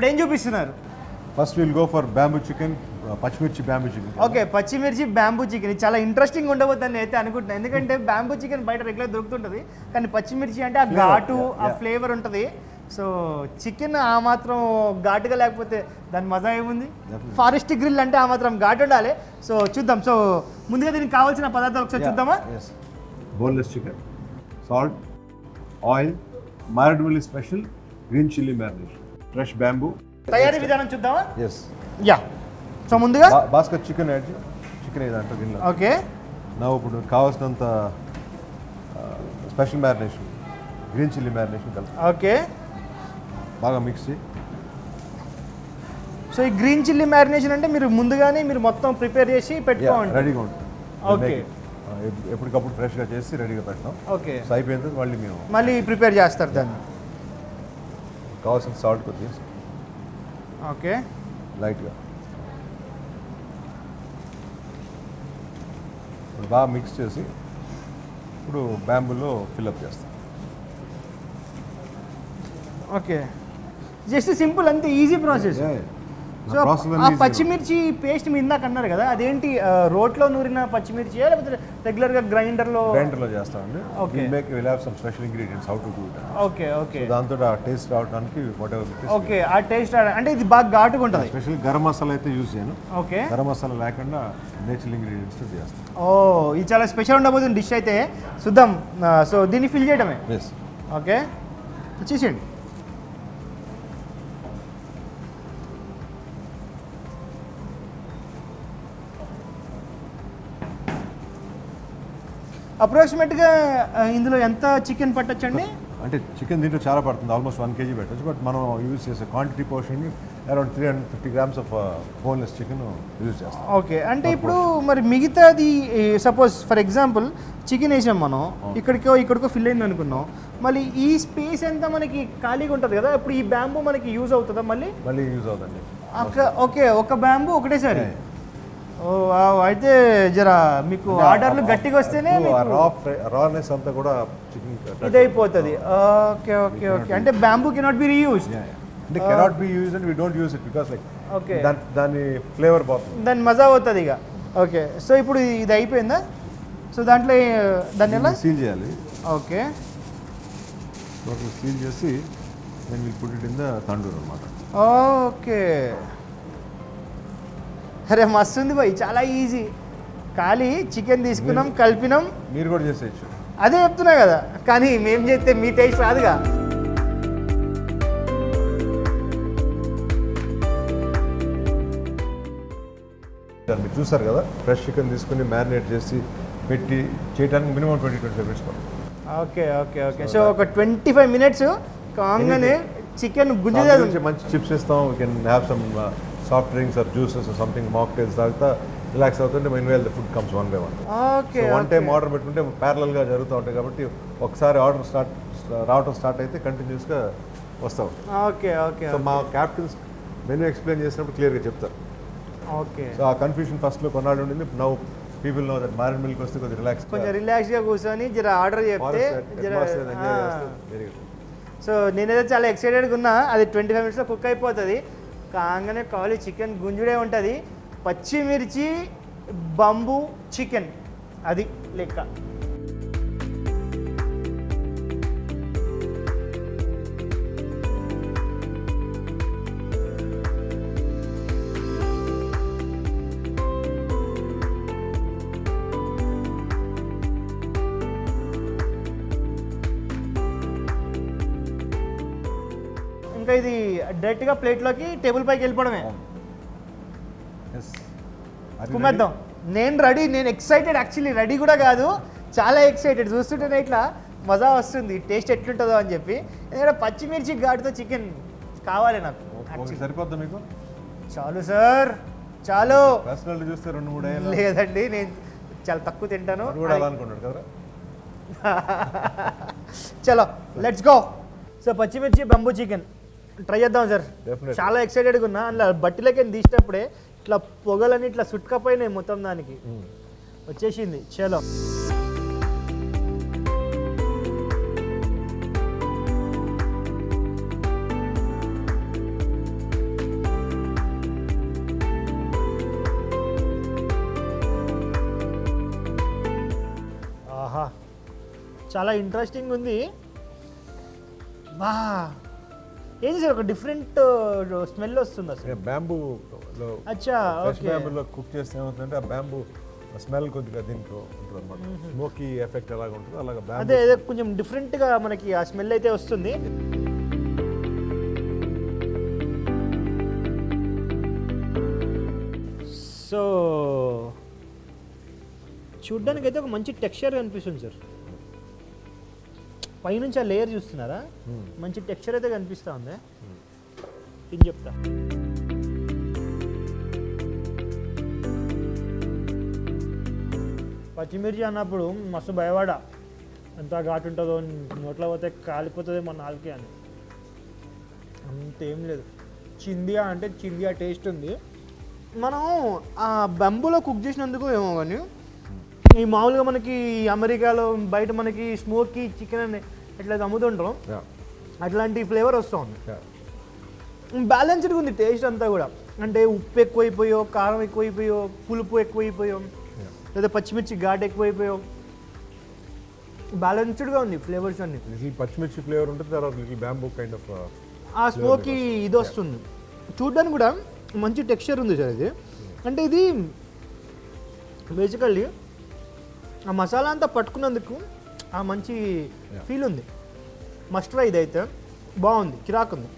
ఇప్పుడు ఏం చూపిస్తున్నారు? First will go for bamboo chicken, పచ్చిమిర్చి బ్యాంబూ చికెన్. ఓకే, పచ్చిమిర్చి బ్యాంబూ చికెన్ చాలా ఇంట్రెస్టింగ్ ఉండబోతుందని అయితే అనుకుంటున్నాను. ఎందుకంటే బ్యాంబూ చికెన్ బయట రెగ్యులర్ దొరుకుతుంటుంది, కానీ పచ్చిమిర్చి అంటే ఆ ఘాటు, ఆ ఫ్లేవర్ ఉంటుంది. సో చికెన్ ఆ మాత్రం ఘాటుగా లేకపోతే దాని మజా ఏముంది? ఫారెస్ట్ గ్రిల్ అంటే ఆ మాత్రం ఘాటు ఉండాలి. సో చూద్దాం. సో ముందుగా దీనికి కావాల్సిన పదార్థాలు ఒకసారి చూద్దామా? Boneless chicken, salt, oil, marinable special green chilli marination, fresh bamboo. తయారీ విధానం చూద్దామా? యా. సో ముందుగా బాస్కెట్ చికెన్ చికెన్ ఏదంటే దీనిలో. ఓకే, నా ఇప్పుడు కావాల్సినంత special marination, green chilli marination కలిపి ఓకే బాగా మిక్స్ చేయి. సో ఈ గ్రీన్ చిల్లీ మ్యారినేషన్ అంటే మీరు ముందుగానే మీరు మొత్తం ప్రిపేర్ చేసి పెట్టుకోండి, రెడీగా ఉంటుంది. ఓకే, ఎప్పటికప్పుడు ఫ్రెష్గా చేసి రెడీగా పెట్టడం. ఓకే, సో అయిపోయిన తర్వాత మళ్ళీ ప్రిపేర్ చేస్తారు దాన్ని. కావాల్సిన సాల్ట్ కొద్దిగా, ఓకే, లైట్గా బాగా మిక్స్ చేసి ఇప్పుడు బ్యాంబూలో ఫిల్అప్ చేస్తాం. ఓకే, జస్ట్ సింపుల్ అంతే, ఈజీ ప్రాసెస్. సో ఆ పచ్చిమిర్చి పేస్ట్ మీ ఇందాక అన్నారు కదా, అదేంటి రోట్లో నూరిన పచ్చిమిర్చి లేకపోతే రెగ్యులర్గా గ్రైండర్లో చేస్తామండి. Okay, will have some special ingredients how to do it. Okay okay, దాంతో ఆ టేస్ట్ రావడానికి వాటెవర్. ఓకే, ఆ టేస్ట్ అంటే ఇది బాగా ఘాటుగా ఉంటుంది. స్పెషల్ గరం మసాలా అయితే యూజ్ చేయను. ఓకే, గరం మసాలా లేకుండా నేచురల్ ఇంగ్రీడియంట్స్ తో చేస్తాం. ఓ, ఇది చాలా స్పెషల్ ఉండబోతుంది డిష్ అయితే. చూద్దాం. సో దీన్ని ఫిల్ చేయడమే. ఓకే, చేసేయండి. అప్రాక్సిమేట్గా ఇందులో ఎంత చికెన్ పట్టొచ్చండి? అంటే చికెన్ దీంట్లో చాలా పడుతుంది, ఆల్మోస్ట్ 1 kg పెట్టచ్చు. బట్ మనం యూజ్ చేసే quantity portion around 350 grams of boneless chicken use చేస్తాం. ఓకే, అంటే ఇప్పుడు మరి మిగతాది సపోజ్ ఫర్ ఎగ్జాంపుల్ చికెన్ వేసాం మనం, ఇక్కడికో ఫిల్ అయింది అనుకున్నాం, మళ్ళీ ఈ స్పేస్ ఎంత మనకి ఖాళీగా ఉంటుంది కదా, ఇప్పుడు ఈ బ్యాంబూ మనకి యూజ్ అవుతుందా? మళ్ళీ యూజ్ అవుతుంది. ఓకే, ఒక బ్యాంబూ ఒకటేసారి. ఓ, అయితే జరా మీకు ఆర్డర్లు గట్టిగా వస్తేనే రానెస్ అంతా కూడా చికెన్ ఇదైపోతుంది. ఓకే ఓకే ఓకే, అంటే బ్యాంబూ కెనాట్ బి రీయూజ్డ్. అంటే cannot be used and we don't use it because like okay, దాని ఫ్లేవర్ పోతుంది, దాని మజా అవుతుంది ఇక. ఓకే, సో ఇప్పుడు ఇది అయిపోయిందా? సో దాంట్లో దాన్ని ఎలా సీల్ చేయాలి? ఓకే, సీల్ చేసి then will put it in the tandoor అన్నమాట. ఓకే, అరే మస్తు ఉంది భయ్, చాలా ఈజీ. ఖాళీ చికెన్ తీసుకున్నాం, కలిపినాం. మీరు కూడా చేసేయచ్చు, అదే చెప్తున్నా కదా, కానీ మేము చేస్తే మీ టేస్ట్ రాదుగా. మీరు చూసారు కదా, ఫ్రెష్ చికెన్ తీసుకుని మ్యారినేట్ చేసి పెట్టి చేయడానికి మినిమం 20-25 minutes పడుతుంది. ఓకే ఓకే ఓకే, సో ఒక 25 minutes కాగానే చికెన్ గుజ్జు. మంచి చిప్స్ ఇస్తాం, we can have some soft drinks or juices or something, mocktails తాగుతా రిలాక్స్ అవుతుంటే meanwhile the food comes one by one. Okay, one time order పెట్టుకుంటే ప్యారలల్గా జరుగుతూ ఉంటాయి కాబట్టి ఒకసారి ఆర్డర్ రావడం స్టార్ట్ అయితే కంటిన్యూస్గా వస్తాం. ఓకే ఓకే, సో మా క్యాప్టెన్స్ మెనూ ఎక్స్ప్లెయిన్ చేసినప్పుడు క్లియర్గా చెప్తారు. ఓకే, సో ఆ కన్ఫ్యూషన్ ఫస్ట్లో కొన్నాళ్ళు ఉండింది, నౌ పీపుల్ నో దట్ మారిన్ మిల్క్ వస్తే కొంచెం రిలాక్స్గా కూర్చొని జర ఆర్డర్ చెప్తే సో నేనైతే చాలా ఎక్సైటెడ్గా ఉన్నా. అది 25 minutesలో కుక్ అయిపోతుంది. కాగానే కావాలి చికెన్ గుంజుడే ఉంటుంది. పచ్చిమిర్చి బంబూ చికెన్ అది లెక్క. ఇంకా ఇది డైరెక్ట్గా ప్లేట్లోకి టేబుల్ పైకి వెళ్ళిపోవడమే. కుమ్మేద్దాం. నేను ఎక్సైటెడ్, యాక్చువల్లీ రెడీ కూడా కాదు, చాలా ఎక్సైటెడ్. చూస్తుంటేనే ఇట్లా మజా వస్తుంది, టేస్ట్ ఎట్లుంటుందో అని చెప్పి. ఎందుకంటే పచ్చిమిర్చి ఘాటుతో చికెన్ కావాలి నాకు. సరిపోద్దా మీకు? చాలు సార్, చాలు. చూస్తే 2-3 లేదండి, నేను చాలా తక్కువ తింటాను. చలో లెట్స్ గో. సో పచ్చిమిర్చి బంబూ చికెన్ ట్రై చేద్దాం సార్. చాలా ఎక్సైటెడ్గా ఉన్నా. అందులో బట్టిలోకి తీసేటప్పుడే ఇట్లా పొగలని ఇట్లా సుట్కపోయినాయి మొత్తం, దానికి వచ్చేసింది. చలో చాలా ఇంట్రెస్టింగ్ ఉంది. బా ఏంటి సార్ ఒక డిఫరెంట్ స్మెల్ వస్తుంది అసలు. బ్యాంబూలో అచ్చా ఫ్రెష్ ఓకే. బ్యాంబూలో కుక్ చేస్తే ఏమవుతుందంటే ఆ బ్యాంబూ స్మెల్ కొద్దిగా దీంట్లో ఉంటుంది అనమాట. స్మోకీ ఎఫెక్ట్ ఎలాగ ఉంటుందో అలాగా బ్యాంబూ. అదే కొంచెం డిఫరెంట్గా మనకి ఆ స్మెల్ అయితే వస్తుంది. సో చూడ్డానికి అయితే ఒక మంచి టెక్స్చర్ కనిపిస్తుంది సార్. పైనుంచి ఆ లేయర్ చూస్తున్నారా, మంచి టెక్స్చర్ అయితే కనిపిస్తూ ఉంది. ఇది చెప్తా. పచ్చిమిర్చి అన్నప్పుడు మస్తు భయపడా, ఎంత ఘాటు ఉంటుందో, నోట్లో పోతే కాలిపోతుంది మన నాలుకే అని. అంతేం లేదు, చిందియా అంటే చిందియా టేస్ట్ ఉంది. మనం ఆ బంబులో కుక్ చేసినందుకు ఏమో కానీ ఈ మామూలుగా మనకి అమెరికాలో బయట మనకి స్మోకీ చికెన్ అని ఎట్లా అమ్ముతుంటాం అట్లాంటి ఫ్లేవర్ వస్తూ ఉంది. బ్యాలెన్స్డ్గా ఉంది టేస్ట్ అంతా కూడా. అంటే ఉప్పు ఎక్కువైపోయో, కారం ఎక్కువైపోయో, పులుపు ఎక్కువైపోయో, లేదా పచ్చిమిర్చి ఘాటు ఎక్కువైపోయో, బ్యాలెన్స్డ్గా ఉంది ఫ్లేవర్స్ అన్ని. లిటిల్ పచ్చిమిర్చి ఫ్లేవర్ ఉంటుంది, తర్వాత లిటిల్ బ్యాంబూ కైండ్ ఆఫ్ ఆ స్మోకీ ఇది వస్తుంది. చూడ్డానికి కూడా మంచి టెక్స్చర్ ఉంది సార్ ఇది. అంటే ఇది బేసికల్లీ ఆ మసాలా అంతా పట్టుకున్నందుకు ఆ మంచి ఫీల్ ఉంది. మస్ట్ ట్రై ఇది అయితే బాగుంది, కిరాక్ ఉంది.